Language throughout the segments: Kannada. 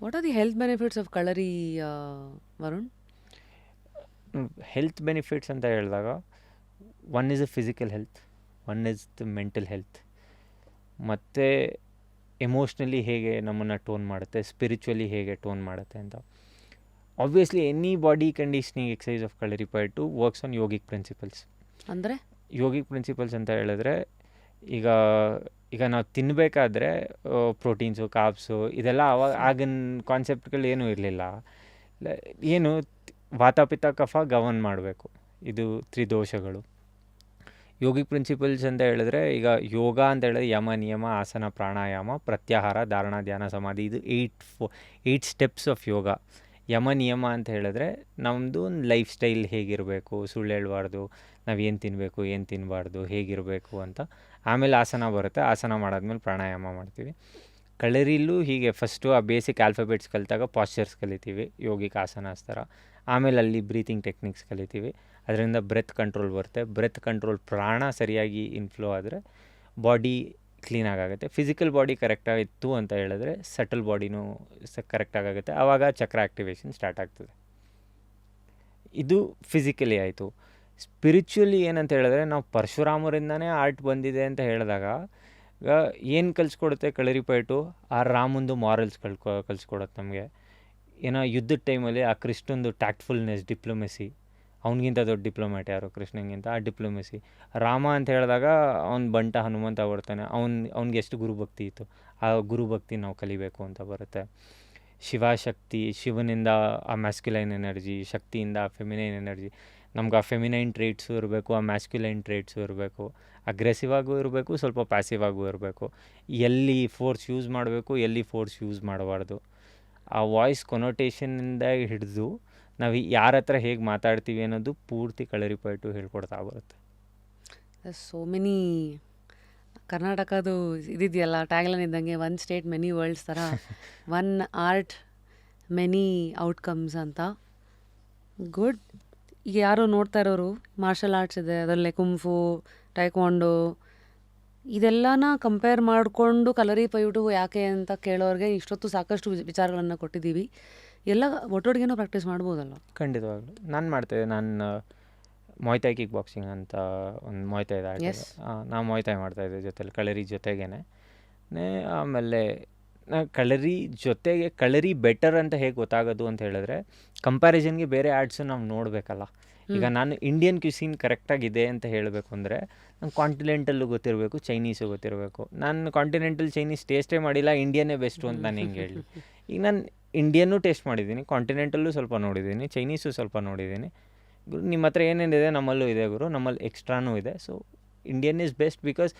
What are the health benefits of Kalari, Varun? Health benefits ಅಂತ ಹೇಳಿದಾಗ one is the physical health, one is the mental health, ಮತ್ತು ಎಮೋಷ್ನಲಿ ಹೇಗೆ ನಮ್ಮನ್ನು ಟೋನ್ ಮಾಡುತ್ತೆ, ಸ್ಪಿರಿಚುವಲಿ ಹೇಗೆ ಟೋನ್ ಮಾಡುತ್ತೆ ಅಂತ. Obviously any body conditioning exercise of Kalaripayattu works on yogic principles. ಅಂದರೆ ಯೋಗಿಕ್ ಪ್ರಿನ್ಸಿಪಲ್ಸ್ ಅಂತ ಹೇಳಿದ್ರೆ ಈಗ ಈಗ ನಾವು ತಿನ್ನಬೇಕಾದ್ರೆ ಪ್ರೋಟೀನ್ಸು, ಕಾರ್ಬ್ಸು ಇದೆಲ್ಲ ಆಗಿನ ಕಾನ್ಸೆಪ್ಟ್ಗಳು ಏನೂ ಇರಲಿಲ್ಲ. ಏನು ವಾತ ಪಿತ್ತ ಕಫ ಗವನ್ ಮಾಡಬೇಕು, ಇದು ತ್ರಿದೋಷಗಳು. ಯೋಗಿಕ್ ಪ್ರಿನ್ಸಿಪಲ್ಸ್ ಅಂತ ಹೇಳಿದ್ರೆ ಈಗ ಯೋಗ ಅಂತ ಹೇಳಿದ್ರೆ ಯಮ, ನಿಯಮ, ಆಸನ, ಪ್ರಾಣಾಯಾಮ, ಪ್ರತ್ಯಾಹಾರ, ಧಾರಣ, ಧ್ಯಾನ, ಸಮಾಧಿ, ಇದು 8 ಸ್ಟೆಪ್ಸ್ ಆಫ್ ಯೋಗ. ಯಮ ನಿಯಮ ಅಂತ ಹೇಳಿದ್ರೆ ನಮ್ಮದು ಒಂದು ಲೈಫ್ ಸ್ಟೈಲ್ ಹೇಗಿರಬೇಕು, ಸುಳ್ಳು ಹೇಳಬಾರ್ದು, ನಾವು ಏನು ತಿನ್ನಬೇಕು ಏನು ತಿನ್ನಬಾರ್ದು, ಹೇಗಿರಬೇಕು ಅಂತ. ಆಮೇಲೆ ಆಸನ ಬರುತ್ತೆ, ಆಸನ ಮಾಡಾದ್ಮೇಲೆ ಪ್ರಾಣಾಯಾಮ ಮಾಡ್ತೀವಿ. ಕಳರಿಲೂ ಹೀಗೆ ಫಸ್ಟು ಆ ಬೇಸಿಕ್ ಆಲ್ಫಾಬೆಟ್ಸ್ ಕಲಿತಾಗ ಪಾಶ್ಚರ್ಸ್ ಕಲಿತೀವಿ, ಯೋಗಿಕ್ ಆಸನಾಸ್ ಥರ. ಆಮೇಲೆ ಅಲ್ಲಿ ಬ್ರೀತಿಂಗ್ ಟೆಕ್ನಿಕ್ಸ್ ಕಲಿತೀವಿ, ಅದರಿಂದ ಬ್ರೆತ್ ಕಂಟ್ರೋಲ್ ಬರುತ್ತೆ. ಬ್ರೆತ್ ಕಂಟ್ರೋಲ್, ಪ್ರಾಣ ಸರಿಯಾಗಿ ಇನ್ಫ್ಲೋ ಆದರೆ ಬಾಡಿ ಕ್ಲೀನಾಗುತ್ತೆ. ಫಿಸಿಕಲ್ ಬಾಡಿ ಕರೆಕ್ಟಾಗಿತ್ತು ಅಂತ ಹೇಳಿದ್ರೆ ಸಟಲ್ ಬಾಡಿನೂ ಕರೆಕ್ಟಾಗುತ್ತೆ. ಆವಾಗ ಚಕ್ರ ಆ್ಯಕ್ಟಿವೇಶನ್ ಸ್ಟಾರ್ಟ್ ಆಗ್ತದೆ. ಇದು ಫಿಸಿಕಲಿ ಆಯಿತು. ಸ್ಪಿರಿಚುವಲಿ ಏನಂತ ಹೇಳಿದ್ರೆ ನಾವು ಪರಶುರಾಮರಿಂದನೇ ಆರ್ಟ್ ಬಂದಿದೆ ಅಂತ ಹೇಳಿದಾಗ ಏನು ಕಲಿಸ್ಕೊಡುತ್ತೆ ಕಳರಿಪಯಟ್ಟು? ಆ ರಾಮಂದು ಮಾರಲ್ಸ್ ಕಲಿಸ್ಕೊಡುತ್ತೆ ನಮಗೆ. ಏನೋ ಯುದ್ಧದ ಟೈಮಲ್ಲಿ ಆ ಕೃಷ್ಣಂದು ಟ್ಯಾಕ್ಟ್ಫುಲ್ನೆಸ್, ಡಿಪ್ಲೊಮೆಸಿ. ಅವನಿಗಿಂತ ದೊಡ್ಡ ಡಿಪ್ಲೊಮ್ಯಾಟ್ ಯಾರು ಕೃಷ್ಣನಿಗಿಂತ? ಆ ಡಿಪ್ಲೊಮೆಸಿ. ರಾಮ ಅಂತ ಹೇಳಿದಾಗ ಅವ್ನು ಬಂಟ ಹನುಮಂತ ಬರ್ತಾನೆ, ಅವ್ನಿಗೆ ಎಷ್ಟು ಗುರುಭಕ್ತಿ ಇತ್ತು, ಆ ಗುರುಭಕ್ತಿ ನಾವು ಕಲಿಬೇಕು ಅಂತ ಬರುತ್ತೆ. ಶಿವಶಕ್ತಿ, ಶಿವನಿಂದ ಆ ಮ್ಯಾಸ್ಕ್ಯುಲೈನ್ ಎನರ್ಜಿ, ಶಕ್ತಿಯಿಂದ ಆ ಫೆಮಿನೈನ್ ಎನರ್ಜಿ. ನಮ್ಗೆ ಆ ಫೆಮಿನೈನ್ ಟ್ರೇಟ್ಸು ಇರಬೇಕು, ಆ ಮ್ಯಾಸ್ಕ್ಯುಲೈನ್ ಟ್ರೇಟ್ಸು ಇರಬೇಕು. ಅಗ್ರೆಸಿವ್ ಆಗೂ ಇರಬೇಕು, ಸ್ವಲ್ಪ ಪ್ಯಾಸಿವ್ ಆಗೂ ಇರಬೇಕು. ಎಲ್ಲಿ ಫೋರ್ಸ್ ಯೂಸ್ ಮಾಡಬೇಕು, ಎಲ್ಲಿ ಫೋರ್ಸ್ ಯೂಸ್ ಮಾಡಬಾರ್ದು. ಆ ವಾಯ್ಸ್ ಕೊನೋಟೇಷನಿಂದ ಹಿಡಿದು ನಾವು ಯಾರ ಹತ್ರ ಹೇಗೆ ಮಾತಾಡ್ತೀವಿ ಅನ್ನೋದು ಪೂರ್ತಿ ಕಳರಿಪಯಟ್ಟು ಹೇಳ್ಕೊಡ್ತಾ ಬರುತ್ತೆ. ಸೋ ಮೆನಿ ಕರ್ನಾಟಕದು ಇದಿದೆಯಲ್ಲ ಟ್ಯಾಗ್ಲೈನ್ ಇದ್ದಂಗೆ, ಒನ್ ಸ್ಟೇಟ್ ಮೆನಿ ವರ್ಲ್ಡ್ಸ್ ಥರ, ಒನ್ ಆರ್ಟ್ ಮೆನಿ ಔಟ್ಕಮ್ಸ್ ಅಂತ. ಗುಡ್. ಈಗ ಯಾರು ನೋಡ್ತಾ ಇರೋರು, ಮಾರ್ಷಲ್ ಆರ್ಟ್ಸ್ ಇದೆ, ಅದರಲ್ಲೇ ಕುಂಫು, ಟೈಕ್ವಾಂಡೋ, ಇದೆಲ್ಲನ ಕಂಪೇರ್ ಮಾಡಿಕೊಂಡು ಕಲರಿಪಯಟ್ಟು ಯಾಕೆ ಅಂತ ಕೇಳೋರಿಗೆ ಇಷ್ಟೊತ್ತು ಸಾಕಷ್ಟು ವಿಚಾರಗಳನ್ನು ಕೊಟ್ಟಿದ್ದೀವಿ. ಎಲ್ಲ ಒಟ್ಟೊಟ್ಟಿಗೆನೂ ಪ್ರಾಕ್ಟೀಸ್ ಮಾಡ್ಬೋದಲ್ಲ? ಖಂಡಿತವಾಗ್ಲೂ ನಾನು ಮಾಡ್ತೇವೆ. ನಾನು ಮೊಯ್ತಾಯ್ ಕಿಕ್ ಬಾಕ್ಸಿಂಗ್ ಅಂತ ಒಂದು ಮೊಯ್ತಾಯ್ ಇದೆ, ನಾವು ಮೊಯ್ತಾಯ್ ಮಾಡ್ತಾಯಿದ್ದೆ ಜೊತೆಲಿ, ಕಳರಿ ಜೊತೆಗೇನೆ. ಆಮೇಲೆ ಕಳರಿ ಜೊತೆಗೆ ಕಳರಿ ಬೆಟರ್ ಅಂತ ಹೇಗೆ ಗೊತ್ತಾಗೋದು ಅಂತ ಹೇಳಿದ್ರೆ ಕಂಪ್ಯಾರಿಸನ್ಗೆ ಬೇರೆ ಆರ್ಟ್ಸು ನಾವು ನೋಡಬೇಕಲ್ಲ. ಈಗ ನಾನು ಇಂಡಿಯನ್ ಕ್ಯೂಸಿನ್ ಕರೆಕ್ಟಾಗಿದೆ ಅಂತ ಹೇಳಬೇಕು ಅಂದರೆ ನಂಗೆ ಕಾಂಟಿನೆಂಟಲ್ಲು ಗೊತ್ತಿರಬೇಕು, ಚೈನೀಸು ಗೊತ್ತಿರಬೇಕು. ನಾನು ಕಾಂಟಿನೆಂಟಲ್ ಚೈನೀಸ್ ಟೇಸ್ಟೇ ಮಾಡಿಲ್ಲ, ಇಂಡಿಯನ್ನೇ ಬೆಸ್ಟು ಅಂತ ನಾನು ಹೆಂಗೆ ಹೇಳಿ? ಈಗ ನಾನು ಇಂಡಿಯನ್ನೂ ಟೇಸ್ಟ್ ಮಾಡಿದ್ದೀನಿ, ಕಾಂಟಿನೆಂಟಲ್ಲೂ ಸ್ವಲ್ಪ ನೋಡಿದ್ದೀನಿ, ಚೈನೀಸು ಸ್ವಲ್ಪ ನೋಡಿದ್ದೀನಿ. ಗುರು ನಿಮ್ಮ ಹತ್ರ ಏನೇನಿದೆ ನಮ್ಮಲ್ಲೂ ಇದೆ ಗುರು, ನಮ್ಮಲ್ಲಿ ಎಕ್ಸ್ಟ್ರಾನೂ ಇದೆ. So Indian is best because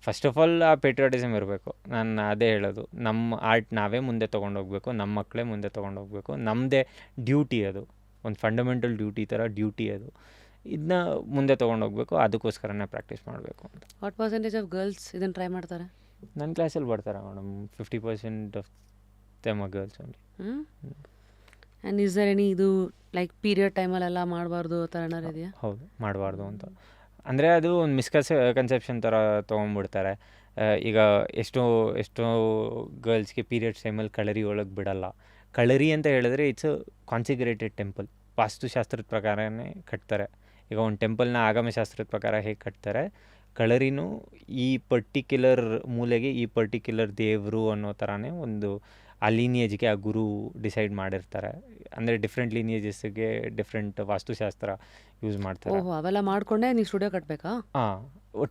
first of all ಆ ಪೇಟ್ರಿಯಾಟಿಸಮ್ ಇರಬೇಕು. ನಾನು ಅದೇ ಹೇಳೋದು, ನಮ್ಮ ಆರ್ಟ್ ನಾವೇ ಮುಂದೆ ತೊಗೊಂಡೋಗ್ಬೇಕು, ನಮ್ಮ ಮಕ್ಕಳೇ ಮುಂದೆ ತೊಗೊಂಡೋಗ್ಬೇಕು. ನಮ್ಮದೇ ಡ್ಯೂಟಿ ಅದು, ಒಂದು ಫಂಡಮೆಂಟಲ್ ಡ್ಯೂಟಿ ಥರ ಡ್ಯೂಟಿ ಅದು. ಇದನ್ನ ಮುಂದೆ ತೊಗೊಂಡೋಗ್ಬೇಕು, ಅದಕ್ಕೋಸ್ಕರನೇ ಪ್ರಾಕ್ಟೀಸ್ ಮಾಡಬೇಕು ಅಂತ. ವಾಟ್ ಪರ್ಸೆಂಟೇಜ್ ಆಫ್ ಗರ್ಲ್ಸ್ ಇದನ್ನು ಟ್ರೈ ಮಾಡ್ತಾರೆ? ನನ್ನ ಕ್ಲಾಸಲ್ಲಿ ಬರ್ತಾರೆ madam, 50% of them are girls only. And is there any ಇದು ಲೈಕ್ ಪೀರಿಯಡ್ ಟೈಮಲ್ಲೆಲ್ಲ ಮಾಡಬಾರ್ದು ಆ ಥರ ಏನಾರು ಇದೆಯಾ? ಹೌದು, ಮಾಡಬಾರ್ದು ಅಂತ. ಅಂದರೆ ಅದು ಒಂದು ಕನ್ಸೆಪ್ಷನ್ ಥರ ತೊಗೊಂಡ್ಬಿಡ್ತಾರೆ. ಈಗ ಎಷ್ಟೋ ಗರ್ಲ್ಸ್ಗೆ ಪೀರಿಯಡ್ಸ್ ಟೈಮಲ್ಲಿ ಕಳರಿ ಒಳಗೆ ಬಿಡಲ್ಲ. ಕಳರಿ ಅಂತ ಹೇಳಿದ್ರೆ ಇಟ್ಸ್ ಕಾನ್ಸಿಗ್ರೇಟೆಡ್ ಟೆಂಪಲ್, ವಾಸ್ತುಶಾಸ್ತ್ರದ ಪ್ರಕಾರನೇ ಕಟ್ತಾರೆ. ಈಗ ಒಂದು ಟೆಂಪಲ್ನ ಆಗಮಶಾಸ್ತ್ರದ ಪ್ರಕಾರ ಹೇಗೆ ಕಟ್ತಾರೆ, ಕಳರಿನೂ ಈ ಪರ್ಟಿಕ್ಯುಲರ್ ಮೂಲೆಗೆ ಈ ಪರ್ಟಿಕ್ಯುಲರ್ ದೇವರು ಅನ್ನೋ ಥರನೇ ಒಂದು ಆ ಲೀನಿಯೇಜ್ಗೆ ಆ ಗುರು ಡಿಸೈಡ್ ಮಾಡಿರ್ತಾರೆ. ಅಂದರೆ ಡಿಫ್ರೆಂಟ್ ಲೀನಿಯೇಜಸ್ಗೆ ಡಿಫ್ರೆಂಟ್ ವಾಸ್ತುಶಾಸ್ತ್ರ ಯೂಸ್ ಮಾಡ್ತಾರೆ. ಓಹೋ, ಅವೆಲ್ಲ ಮಾಡಿಕೊಂಡೇ ನೀವು ಸ್ಟುಡಿಯೋ ಕಟ್ಟಬೇಕಾ? ಹಾಂ,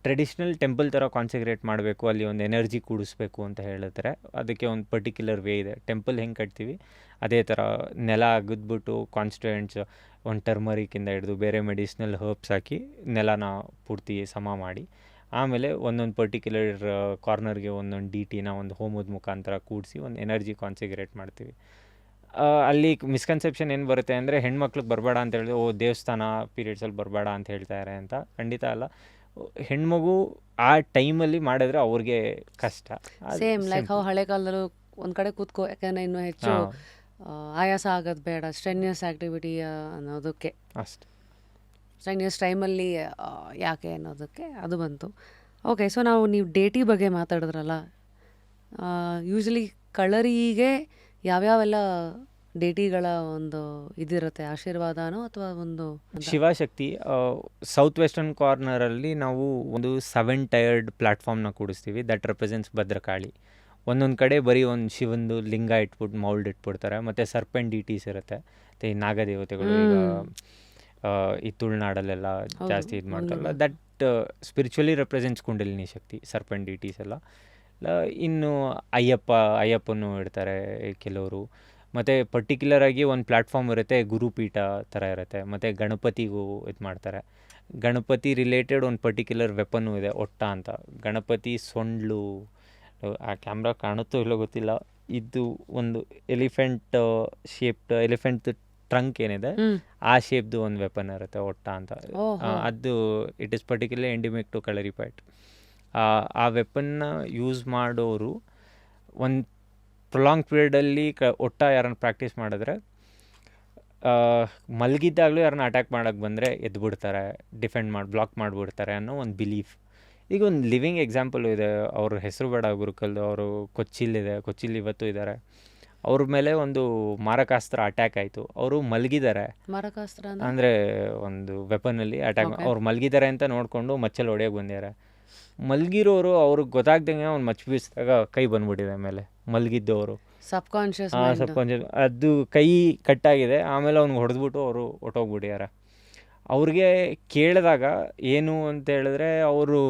ಟ್ರೆಡಿಷ್ನಲ್ ಟೆಂಪಲ್ ಥರ ಕಾನ್ಸಂಟ್ರೇಟ್ ಮಾಡಬೇಕು, ಅಲ್ಲಿ ಒಂದು ಎನರ್ಜಿ ಕೂಡಿಸ್ಬೇಕು ಅಂತ ಹೇಳಿದ್ರೆ ಅದಕ್ಕೆ ಒಂದು ಪರ್ಟಿಕ್ಯುಲರ್ ವೇ ಇದೆ. ಟೆಂಪಲ್ ಹೆಂಗೆ ಕಟ್ತೀವಿ ಅದೇ ಥರ ನೆಲ ಅಗದ್ಬಿಟ್ಟು ಕಾನ್ಸ್ಟಿಟ್ಯೂಯೆಂಟ್ಸ್, ಒಂದು ಟರ್ಮರಿಕಿಂದ ಹಿಡಿದು ಬೇರೆ ಮೆಡಿಸಿನಲ್ ಹರ್ಬ್ಸ್ ಹಾಕಿ ನೆಲನ ಪೂರ್ತಿ ಸಮ ಮಾಡಿ, ಆಮೇಲೆ ಒಂದೊಂದು ಪರ್ಟಿಕ್ಯುಲರ್ ಕಾರ್ನರ್ಗೆ ಒಂದೊಂದು ಡಿಟಿನ ಒಂದು ಹೋಮದ ಮುಖಾಂತರ ಕೂಡಿಸಿ ಒಂದು ಎನರ್ಜಿ ಕಾನ್ಸಿಗ್ರೇಟ್ ಮಾಡ್ತೀವಿ. ಅಲ್ಲಿ ಮಿಸ್ಕನ್ಸೆಪ್ಷನ್ ಏನು ಬರುತ್ತೆ ಅಂದರೆ ಹೆಣ್ಮಕ್ಳಿಗೆ ಬರಬೇಡ ಅಂತ ಹೇಳಿದ್ರೆ, ದೇವಸ್ಥಾನ ಪೀರಿಯಡ್ಸಲ್ಲಿ ಬರಬೇಡ ಅಂತ ಹೇಳ್ತಾರೆ ಅಂತ. ಖಂಡಿತ ಅಲ್ಲ. ಹೆಣ್ಮಗು ಆ ಟೈಮಲ್ಲಿ ಮಾಡಿದ್ರೆ ಅವ್ರಿಗೆ ಕಷ್ಟ. ಸೇಮ್ ಲೈಕ್ ಹೌ ಹಳೆ ಕಾಲದಲ್ಲೂ ಒಂದು ಕಡೆ ಕೂತ್ಕೋ, ಯಾಕಂದರೆ ಇನ್ನೂ ಹೆಚ್ಚು ಆಯಾಸ ಆಗೋದು ಬೇಡ, ಸ್ಟ್ರೆನ್ಯಸ್ ಆ್ಯಕ್ಟಿವಿಟಿ ಅನ್ನೋದಕ್ಕೆ, ಅಷ್ಟೆ. ಸ್ಟ್ರೆನ್ಯಸ್ ಟೈಮಲ್ಲಿ ಯಾಕೆ ಅನ್ನೋದಕ್ಕೆ ಅದು ಬಂತು. ಓಕೆ, ಸೊ ನೀವು ಡೇಟಿ ಬಗ್ಗೆ ಮಾತಾಡಿದ್ರಲ್ಲ, ಯೂಶ್ವಲಿ ಕಳರಿಗೆ ಯಾವ್ಯಾವೆಲ್ಲ ಡೇಟಿಗಳ ಒಂದು ಇದಿರುತ್ತೆ, ಆಶೀರ್ವಾದನೋ ಅಥವಾ ಒಂದು ಶಿವಶಕ್ತಿ ಸೌತ್ ವೆಸ್ಟರ್ನ್ ಕಾರ್ನರಲ್ಲಿ ನಾವು ಒಂದು 7 ಟೈರ್ಡ್ ಪ್ಲ್ಯಾಟ್ಫಾರ್ಮ್ನ ಕೂಡಿಸ್ತೀವಿ. That represents Bhadrakali. ಒಂದೊಂದು ಕಡೆ ಬರೀ ಒಂದು ಶಿವಂದು ಲಿಂಗ ಇಟ್ಬಿಟ್ಟು ಮೌಲ್ಡ್ ಇಟ್ಬಿಡ್ತಾರೆ. ಮತ್ತು ಸರ್ಪೆಂಟ್ ಡಿಟೀಸ್ ಇರುತ್ತೆ, ಮತ್ತು ಈ ನಾಗದೇವತೆಗಳು ಈಗ ಈ ತುಳುನಾಡಲ್ಲೆಲ್ಲ ಜಾಸ್ತಿ ಇದು ಮಾಡ್ತಾರಲ್ಲ, that spiritually represents kundalini shakti, serpent deities ಎಲ್ಲ. ಇನ್ನು ಅಯ್ಯಪ್ಪನೂ ಇಡ್ತಾರೆ ಕೆಲವರು. ಮತ್ತು ಪರ್ಟಿಕ್ಯುಲರಾಗಿ ಒಂದು ಪ್ಲ್ಯಾಟ್ಫಾರ್ಮ್ ಇರುತ್ತೆ, ಗುರುಪೀಠ ಥರ ಇರುತ್ತೆ. ಮತ್ತು ಗಣಪತಿಗೂ ಇದು ಮಾಡ್ತಾರೆ. ಗಣಪತಿ ರಿಲೇಟೆಡ್ ಒಂದು ಪರ್ಟಿಕ್ಯುಲರ್ ವೆಪನ್ನು ಇದೆ, ಒಟ್ಟ ಅಂತ. ಗಣಪತಿ ಸೊಂಡ್ಲು, ಆ ಕ್ಯಾಮ್ರಾ ಕಾಣುತ್ತೋ ಇಲ್ಲೋ ಗೊತ್ತಿಲ್ಲ, ಇದು ಒಂದು ಎಲಿಫೆಂಟ್ ಶೇಪ್ಡ್, ಎಲಿಫೆಂಟ್ ಟ್ರಂಕ್ ಏನಿದೆ ಆ ಶೇಪ್ದು ಒಂದು ವೆಪನ್ ಇರುತ್ತೆ, ಒಟ್ಟ ಅಂತ. ಅದು ಇಟ್ ಈಸ್ ಪರ್ಟಿಕ್ಯುಲರ್ ಎಂಡಿಮಿಕ್ ಟು ಕಳರಿಪೇಟ್. ಆ ವೆಪನ್ನ ಯೂಸ್ ಮಾಡೋರು ಒಂದು ಪ್ರೊಲಾಂಗ್ ಪೀರಿಯಡಲ್ಲಿ ಒಟ್ಟ ಯಾರನ್ನ ಪ್ರಾಕ್ಟೀಸ್ ಮಾಡಿದ್ರೆ, ಮಲಗಿದ್ದಾಗಲೂ ಯಾರನ್ನ ಅಟ್ಯಾಕ್ ಮಾಡೋಕ್ಕೆ ಬಂದರೆ ಎದ್ಬಿಡ್ತಾರೆ, ಬ್ಲಾಕ್ ಮಾಡಿಬಿಡ್ತಾರೆ ಅನ್ನೋ ಒಂದು ಬಿಲೀಫ್. ಈಗ ಒಂದು ಲಿವಿಂಗ್ ಎಕ್ಸಾಂಪಲು ಇದೆ, ಅವ್ರ ಹೆಸರು ಬೇಡ ಗುರುಕಲ್ದು, ಅವರು ಕೊಚ್ಚಿಲಿ ಇವತ್ತು ಇದ್ದಾರೆ. ಅವ್ರ ಮೇಲೆ ಒಂದು ಮಾರಕಾಸ್ತ್ರ ಅಟ್ಯಾಕ್ ಆಯಿತು. ಅವರು ಮಲಗಿದ್ದಾರೆ, ಮಾರಕಾಸ್ತ್ರ ಅಂದರೆ ಒಂದು ವೆಪನಲ್ಲಿ ಅಟ್ಯಾಕ್. ಅವ್ರು ಮಲಗಿದ್ದಾರೆ ಅಂತ ನೋಡಿಕೊಂಡು ಮಚ್ಚಲ್ಲಿ ಹೊಡೆಯೋಕೆ ಬಂದಿದ್ದಾರೆ. ಮಲಗಿರೋರು ಅವ್ರಿಗೆ ಗೊತ್ತಾಗ್ದಂಗೆ ಅವ್ನು ಮಚ್ಚ ಬೀಸಿದಾಗ ಕೈ ಬಂದ್ಬಿಟ್ಟಿದೆ ಮೇಲೆ, ಮಲಗಿದ್ದವರು ಸಬ್ಕಾನ್ಷಿಯಸ್ ಅದು ಕೈ ಕಟ್ಟಾಗಿದೆ. ಆಮೇಲೆ ಅವ್ನಿಗೆ ಹೊಡೆದ್ಬಿಟ್ಟು ಅವರು ಹೊಟ್ಟೋಗ್ಬಿಟ್ಟಿದ್ದಾರೆ. ಅವ್ರಿಗೆ ಕೇಳಿದಾಗ ಏನು ಅಂತ ಹೇಳಿದ್ರೆ, ಅವರು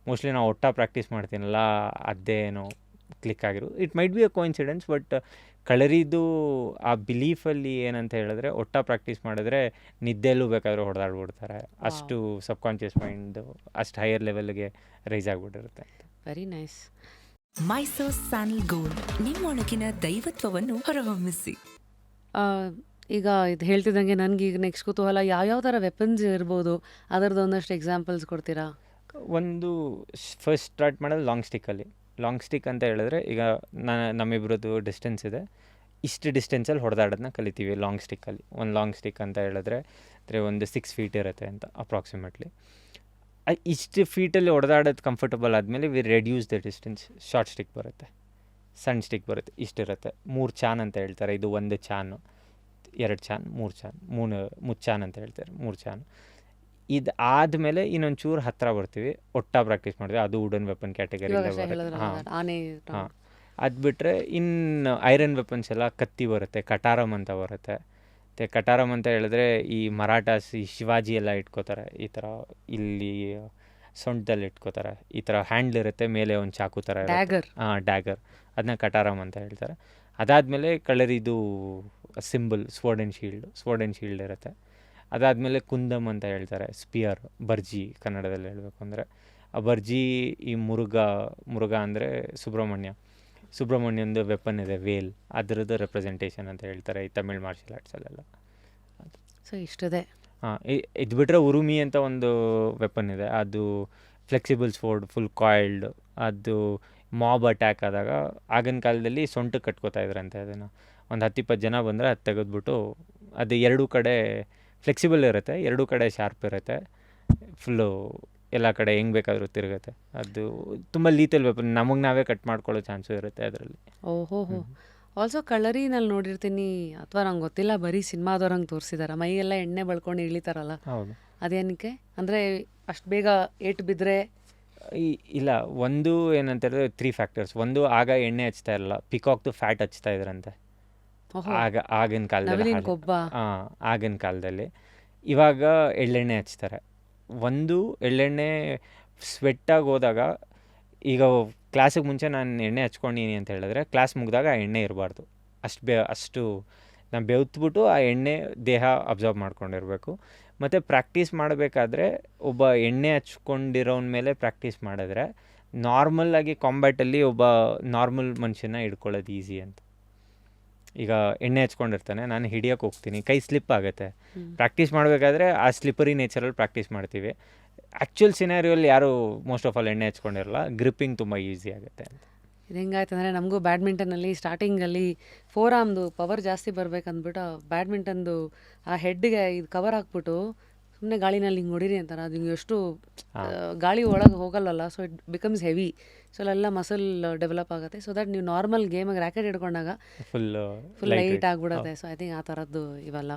ಮೋಸ್ಟ್ಲಿ ನಾವು ಒಟ್ಟ ಪ್ರಾಕ್ಟೀಸ್ ಮಾಡ್ತೀನಲ್ಲ ಅದೇ ಏನೋ ಕ್ಲಿಕ್ ಆಗಿರು. It might be a coincidence, but ಕಳರಿದು ಆ ಬಿಲೀಫಲ್ಲಿ ಏನಂತ ಹೇಳಿದ್ರೆ, ಒಟ್ಟ ಪ್ರಾಕ್ಟೀಸ್ ಮಾಡಿದ್ರೆ ನಿದ್ದೆಲ್ಲೂ ಬೇಕಾದರೂ ಹೊಡೆದಾಡ್ಬಿಡ್ತಾರೆ. ಅಷ್ಟು ಸಬ್ಕಾನ್ಷಿಯಸ್ ಮೈಂಡ್ ಅಷ್ಟು ಹೈಯರ್ ಲೆವೆಲ್ಗೆ ರೈಸ್ ಆಗಿಬಿಟ್ಟಿರುತ್ತೆ. Very nice. Mysore sandal gold, ನಿಮ್ಮೊಳಗಿನ ದೈವತ್ವವನ್ನು ಹೊರಹೊಮ್ಮಿಸಿ. ಈಗ ಇದು ಹೇಳ್ತಿದ್ದಂಗೆ ನನಗೆ ಈಗ ನೆಕ್ಸ್ಟ್ ಕುತೂಹಲ, ಯಾವ್ಯಾವ ಥರ ವೆಪನ್ಸ್ ಇರ್ಬೋದು, ಅದರದ್ದು ಒಂದಷ್ಟು ಎಕ್ಸಾಂಪಲ್ಸ್ ಕೊಡ್ತೀರಾ? ಒಂದು ಫಸ್ಟ್ ಸ್ಟಾರ್ಟ್ ಮಾಡೋದು ಲಾಂಗ್ ಸ್ಟಿಕ್ಕಲ್ಲಿ. ಲಾಂಗ್ ಸ್ಟಿಕ್ ಅಂತ ಹೇಳಿದ್ರೆ, ಈಗ ನಮ್ಮಿಬ್ರದ್ದು ಡಿಸ್ಟೆನ್ಸ್ ಇದೆ, ಇಷ್ಟು ಡಿಸ್ಟೆನ್ಸಲ್ಲಿ ಹೊಡೆದಾಡೋದನ್ನ ಕಲಿತೀವಿ ಲಾಂಗ್ ಸ್ಟಿಕ್ಕಲ್ಲಿ. ಒಂದು ಲಾಂಗ್ ಸ್ಟಿಕ್ ಅಂತ ಹೇಳಿದ್ರೆ ಒಂದು 6 ಫೀಟ್ ಇರುತ್ತೆ ಅಂತ ಅಪ್ರಾಕ್ಸಿಮೇಟ್ಲಿ. ಇಷ್ಟು ಫೀಟಲ್ಲಿ ಹೊಡೆದಾಡೋದು ಕಂಫರ್ಟಬಲ್ ಆದಮೇಲೆ we reduce the distance. Short stick ಬರುತ್ತೆ, ಸಣ್ಣ ಸ್ಟಿಕ್ ಬರುತ್ತೆ, ಇಷ್ಟಿರುತ್ತೆ. 3 ಚಾನ್ ಅಂತ ಹೇಳ್ತಾರೆ. ಇದು 1 ಚಾನು, 2 ಚಾನ್, 3 ಚಾನ್, 3 ಚಾನ್ ಅಂತ ಹೇಳ್ತಾರೆ, 3 ಚಾನ್. ಇದು ಆದಮೇಲೆ ಇನ್ನೊಂದು ಚೂರು ಹತ್ತಿರ ಬರ್ತೀವಿ, ಒಟ್ಟ ಪ್ರಾಕ್ಟೀಸ್ ಮಾಡ್ತೀವಿ. ಅದು ವುಡನ್ ವೆಪನ್ ಕ್ಯಾಟಗರಿಯಿಂದ ಬರುತ್ತೆ. ಹಾಂ, ಅದು ಬಿಟ್ಟರೆ ಇನ್ನು ಐರನ್ ವೆಪನ್ಸ್ ಎಲ್ಲ ಕತ್ತಿ ಬರುತ್ತೆ, ಕಟಾರಮ್ ಅಂತ ಬರುತ್ತೆ. ಮತ್ತು ಕಟಾರಮ್ ಅಂತ ಹೇಳಿದ್ರೆ ಈ ಮರಾಠಾಸ್, ಈ ಶಿವಾಜಿ ಎಲ್ಲ ಇಟ್ಕೋತಾರೆ, ಈ ಥರ ಇಲ್ಲಿ ಸೊಂಟದಲ್ಲಿ ಇಟ್ಕೋತಾರೆ. ಈ ಥರ ಹ್ಯಾಂಡ್ಲ್ ಇರುತ್ತೆ, ಮೇಲೆ ಒಂದು ಚಾಕು ಥರ ಇರುತ್ತೆ. ಡ್ಯಾಗರ್, ಅದನ್ನ ಕಟಾರಮ್ ಅಂತ ಹೇಳ್ತಾರೆ. ಅದಾದಮೇಲೆ ಕಳರಿದು ಸಿಂಬಲ್ ಸ್ವರ್ಡ್ ಆ್ಯಂಡ್ ಶೀಲ್ಡ್ ಇರುತ್ತೆ. ಅದಾದಮೇಲೆ ಕುಂದಮ್ ಅಂತ ಹೇಳ್ತಾರೆ, ಸ್ಪಿಯರ್, ಬರ್ಜಿ ಕನ್ನಡದಲ್ಲಿ ಹೇಳಬೇಕು ಅಂದರೆ. ಆ ಬರ್ಜಿ ಈ ಮುರುಘ ಅಂದರೆ ಸುಬ್ರಹ್ಮಣ್ಯಂದು ವೆಪನ್ ಇದೆ, ವೇಲ್, ಅದರದ್ದು ರೆಪ್ರೆಸೆಂಟೇಷನ್ ಅಂತ ಹೇಳ್ತಾರೆ ಈ ತಮಿಳ್ ಮಾರ್ಷಲ್ ಆರ್ಟ್ಸಲ್ಲೆಲ್ಲ. ಸೊ ಇಷ್ಟಿದೆ. ಹಾಂ, ಇದು ಬಿಟ್ಟರೆ ಉರುಮಿ ಅಂತ ಒಂದು ವೆಪನ್ ಇದೆ, ಅದು ಫ್ಲೆಕ್ಸಿಬಲ್ ಸ್ವೋರ್ಡ್, ಫುಲ್ ಕಾಯಿಲ್ಡ್. ಅದು ಮಾಬ್ ಅಟ್ಯಾಕ್ ಆದಾಗ ಆಗಿನ ಕಾಲದಲ್ಲಿ ಸೊಂಟಕ್ಕೆ ಕಟ್ಕೋತಾ ಇದ್ರಂತೆ. ಅದನ್ನು ಒಂದು 10-20 ಜನ ಬಂದರೆ ಅದು ತೆಗೆದ್ಬಿಟ್ಟು, ಅದು 2 ಕಡೆ ಫ್ಲೆಕ್ಸಿಬಲ್ ಇರುತ್ತೆ, 2 ಕಡೆ ಶಾರ್ಪ್ ಇರುತ್ತೆ, ಫುಲ್ಲು ಎಲ್ಲ ಕಡೆ ಹೆಂಗೆ ಬೇಕಾದರೂ ತಿರುಗುತ್ತೆ. ಅದು ತುಂಬ ಲೀತಲ್ ವೆಪನ್, ನಮಗೆ ನಾವೇ ಕಟ್ ಮಾಡ್ಕೊಳ್ಳೋ ಚಾನ್ಸು ಇರುತ್ತೆ ಅದರಲ್ಲಿ. ಓಹೋ. ಆಲ್ಸೋ ಕಳರಿನಲ್ಲಿ ನೋಡಿರ್ತೀನಿ, ಅಥವಾ ನಂಗೆ ಗೊತ್ತಿಲ್ಲ, ಬರೀ ಸಿನಿಮಾದವ್ರಂಗೆ ತೋರಿಸಿದಾರ, ಮೈಯೆಲ್ಲ ಎಣ್ಣೆ ಬಳ್ಕೊಂಡು ಇಳಿತಾರಲ್ಲ, ಹೌದು. ಅದೇನಕ್ಕೆ? ಅಂದರೆ ಅಷ್ಟು ಬೇಗ ಏಟು ಬಿದ್ದರೆ? ಇಲ್ಲ, ಒಂದು ಏನಂತ ಹೇಳಿದ್ರೆ 3 ಫ್ಯಾಕ್ಟರ್ಸ್. ಒಂದು, ಆಗ ಎಣ್ಣೆ ಹಚ್ತಾ ಇರಲ್ಲ, ಪಿಕಾಕ್ದು ಫ್ಯಾಟ್ ಹಚ್ತಾ ಇದ್ರಂತೆ ಆಗಿನ ಕಾಲದಲ್ಲಿ. ಆಗಿನ ಕಾಲದಲ್ಲಿ. ಇವಾಗ ಎಳ್ಳೆಣ್ಣೆ ಹಚ್ತಾರೆ. ಒಂದು, ಎಳ್ಳೆಣ್ಣೆ ಸ್ವೆಟ್ಟಾಗಿ ಹೋದಾಗ, ಈಗ ಕ್ಲಾಸಿಗೆ ಮುಂಚೆ ನಾನು ಎಣ್ಣೆ ಹಚ್ಕೊಂಡಿನಿ ಅಂತ ಹೇಳಿದ್ರೆ, ಕ್ಲಾಸ್ ಮುಗಿದಾಗ ಆ ಎಣ್ಣೆ ಇರಬಾರ್ದು. ಅಷ್ಟು ನಾನು ಬೆವ್ತ್ಬಿಟ್ಟು ಆ ಎಣ್ಣೆ ದೇಹ ಅಬ್ಸರ್ವ್ ಮಾಡ್ಕೊಂಡಿರಬೇಕು. ಮತ್ತು ಪ್ರಾಕ್ಟೀಸ್ ಮಾಡಬೇಕಾದ್ರೆ ಒಬ್ಬ ಎಣ್ಣೆ ಹಚ್ಕೊಂಡಿರೋನ ಮೇಲೆ ಪ್ರಾಕ್ಟೀಸ್ ಮಾಡಿದ್ರೆ, ನಾರ್ಮಲ್ಲಾಗಿ ಕಾಂಬ್ಯಾಟಲ್ಲಿ ಒಬ್ಬ ನಾರ್ಮಲ್ ಮನುಷ್ಯನ ಹಿಡ್ಕೊಳ್ಳೋದು ಈಸಿ ಅಂತ. ಈಗ ಎಣ್ಣೆ ಹಚ್ಕೊಂಡಿರ್ತಾನೆ, ನಾನು ಹಿಡಿಯೋಕೆ ಹೋಗ್ತೀನಿ, ಕೈ ಸ್ಲಿಪ್ ಆಗುತ್ತೆ. ಪ್ರಾಕ್ಟೀಸ್ ಮಾಡಬೇಕಾದ್ರೆ ಆ ಸ್ಲಿಪ್ಪರಿ ನೇಚರಲ್ಲಿ ಪ್ರಾಕ್ಟೀಸ್ ಮಾಡ್ತೀವಿ. ಆ್ಯಕ್ಚುಯಲ್ ಸಿನಾರಿಯಲ್ಲಿ ಯಾರು ಮೋಸ್ಟ್ ಆಫ್ ಆಲ್ ಎಣ್ಣೆ ಹಚ್ಕೊಂಡಿರಲ್ಲ, ಗ್ರಿಪ್ಪಿಂಗ್ ತುಂಬ ಈಸಿ ಆಗುತ್ತೆ ಅಂತ. ಇದು ಹೆಂಗಾಯ್ತು ಅಂದರೆ, ನಮಗೂ ಬ್ಯಾಡ್ಮಿಂಟನಲ್ಲಿ ಸ್ಟಾರ್ಟಿಂಗಲ್ಲಿ ಫೋರ್ ಆರ್ಮ್ದು ಪವರ್ ಜಾಸ್ತಿ ಬರ್ಬೇಕಂದ್ಬಿಟ್ಟು ಬ್ಯಾಡ್ಮಿಂಟನ್ದು ಆ ಹೆಡ್ಗೆ ಇದು ಕವರ್ ಹಾಕ್ಬಿಟ್ಟು ಸುಮ್ಮನೆ ಗಾಳಿನಲ್ಲಿ ಹಿಂಗೆ ಹೊಡೀರಿ ಅಂತಾರೆ, ಅದು ಹಿಂಗೆ ಎಷ್ಟು ಹಾಂ ಗಾಳಿ ಒಳಗೆ ಹೋಗಲ್ಲಲ್ಲ, so it becomes heavy. So ಅಲ್ಲೆಲ್ಲ ಮಸಲ್ ಡೆವಲಪ್ ಆಗುತ್ತೆ. ಸೊ ದಟ್ ನೀವು ನಾರ್ಮಲ್ ಗೇಮಾಗಿ ರ್ಯಾಕೆಟ್ ಹಿಡ್ಕೊಂಡಾಗ full full light light weight. ಆಗಿಬಿಡುತ್ತೆ. ಸೊ ಐ ಥಿಂಕ್ ಆ ಥರದ್ದು ಇವೆಲ್ಲ.